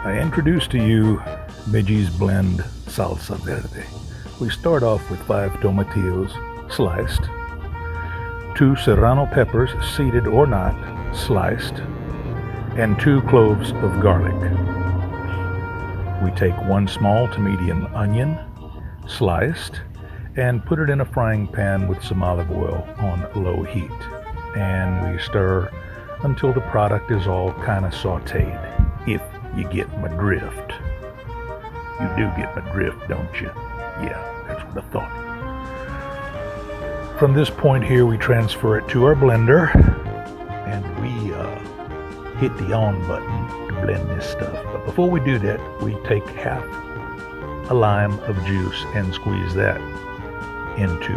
I introduce to you Midgie's blend salsa verde. We start off with 5 tomatillos sliced, 2 serrano peppers, seeded or not, sliced, and 2 cloves of garlic. We take 1 small to medium onion, sliced, and put it in a frying pan with some olive oil on low heat. And we stir until the product is all kind of sauteed, if you get my drift. You do get my drift, don't you? Yeah, that's what I thought. From this point here, we transfer it to our blender, and we hit the on button to blend this stuff. But before we do that, we take half a lime of juice and squeeze that into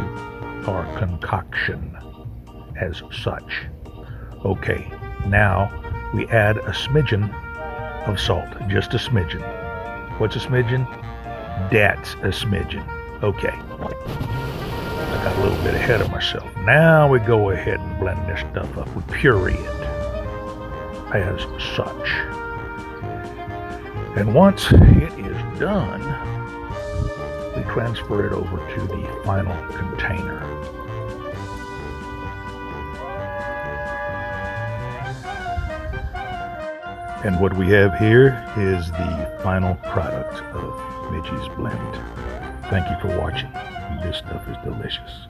our concoction as such. Okay, now we add a smidgen of salt, just a smidgen. What's a smidgen? That's a smidgen. Okay, I got a little bit ahead of myself. Now we go ahead and blend this stuff up. We puree it as such. And once it is done, we transfer it over to the final container. And what we have here is the final product of Midgie's blend. Thank you for watching. This stuff is delicious.